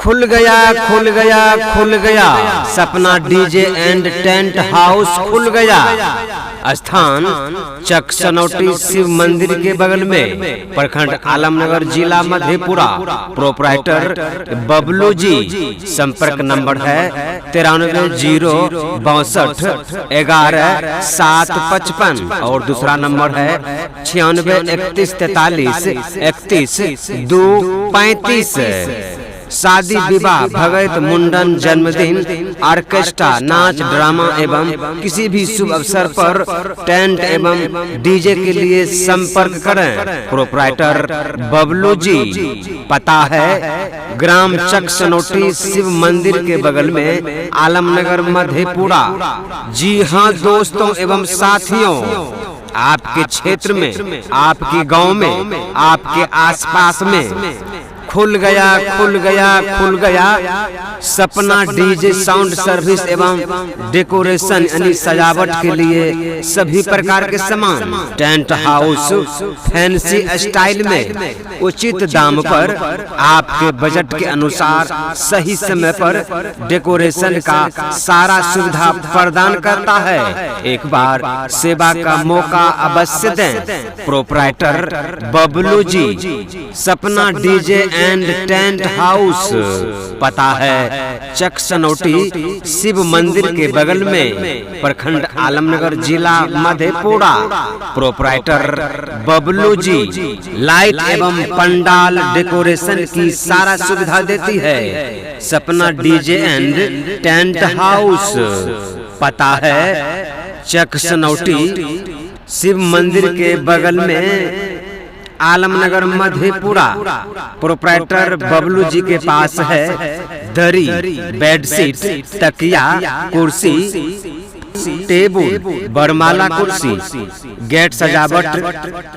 खुल गया सपना डीजे एंड टेंट हाउस खुल गया। स्थान चकसनौटी शिव मंदिर के बगल में, प्रखंड आलमनगर, जिला मधेपुरा। प्रोपराइटर बबलू जी। संपर्क नंबर है 93 062 11 755 और दूसरा नंबर है 96 31 43 31 235। शादी विवाह, भगत, मुंडन, जन्मदिन, ऑर्केस्ट्रा, नाच, ड्रामा एवं किसी भी शुभ अवसर पर टेंट एवं डीजे के लिए संपर्क करें। प्रोपराइटर बबलू जी। पता है ग्राम चकसनौटी शिव मंदिर के बगल में, आलमनगर, मधेपुरा। जी हाँ दोस्तों एवं साथियों, आपके क्षेत्र में, आपके गांव में, आपके आसपास में खुल गया सपना डीजे साउंड सर्विस एवं डेकोरेशन यानी सजावट के लिए सभी प्रकार के सामान, टेंट हाउस फैंसी स्टाइल में उचित दाम पर आपके बजट के अनुसार सही समय पर डेकोरेशन का सारा सुविधा प्रदान करता है। एक बार सेवा का मौका अवश्य दें। प्रोपराइटर बबलू जी। सपना डीजे एंड टेंट हाउस। पता है चकसनौटी शिव मंदिर के बगल में, प्रखंड आलमनगर, जिला मधेपुरा। प्रोपराइटर बबलू जी। लाइट एवं पंडाल डेकोरेशन की सारा सुविधा देती है। सपना डीजे एंड टेंट हाउस। पता है चकसनौटी शिव मंदिर के बगल में, आलमनगर, मधेपुरा। प्रोपराइटर बबलू जी के पास है दरी, बेडशीट, तकिया, कुर्सी, टेबुल, बरमाला कुर्सी, गेट सजावट,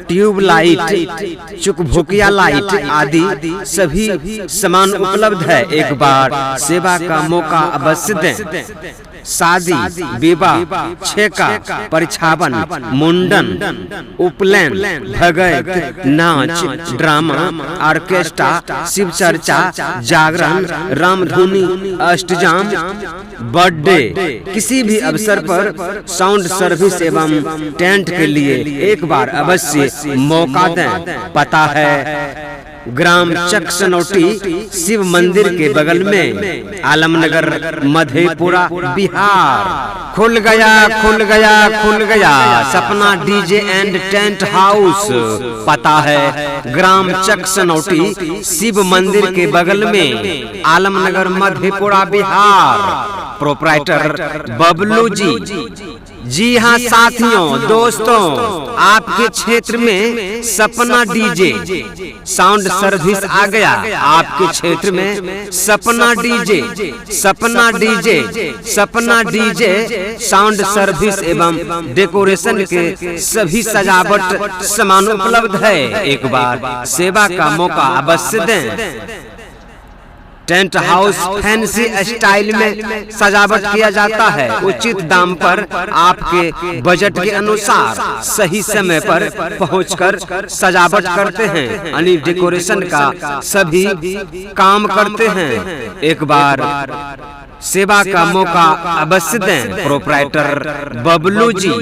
ट्यूब लाइट, चुकभुकिया लाइट आदि सभी सामान उपलब्ध है। एक बार सेवा का मौका अवश्य दें। शादी विवाह, छेका, परिछावन, मुंडन, उपनयन, भगत, नाच, ड्रामा, ऑर्केस्ट्रा, शिव चर्चा, जागरण, रामधुनी, अष्टजाम, बर्थडे, किसी भी अवसर पर साउंड सर्विस एवं टेंट के लिए एक बार अवश्य मौका दें। पता है ग्राम चकसनौटी शिव मंदिर के बगल में, आलमनगर, मधेपुरा, बिहार। खुल गया सपना डीजे एंड टेंट हाउस। पता है ग्राम चकसनौटी शिव मंदिर के बगल में, आलमनगर, मधेपुरा, बिहार। प्रोपराइटर बबलू जी। जी हाँ साथियों दोस्तों, आपके क्षेत्र में सपना डीजे साउंड सर्विस आ गया। आपके क्षेत्र में सपना डीजे साउंड सर्विस एवं डेकोरेशन के सभी सजावट सामान उपलब्ध है। एक बार सेवा का मौका अवश्य दें। टेंट हाउस फैंसी स्टाइल में सजावट किया जाता है। उचित दाम पर आपके बजट के अनुसार सही समय पर पहुंचकर सजावट करते हैं, यानी डेकोरेशन का सभी काम करते हैं। एक बार सेवा का मौका अवश्य दें। प्रोपराइटर बबलू जी।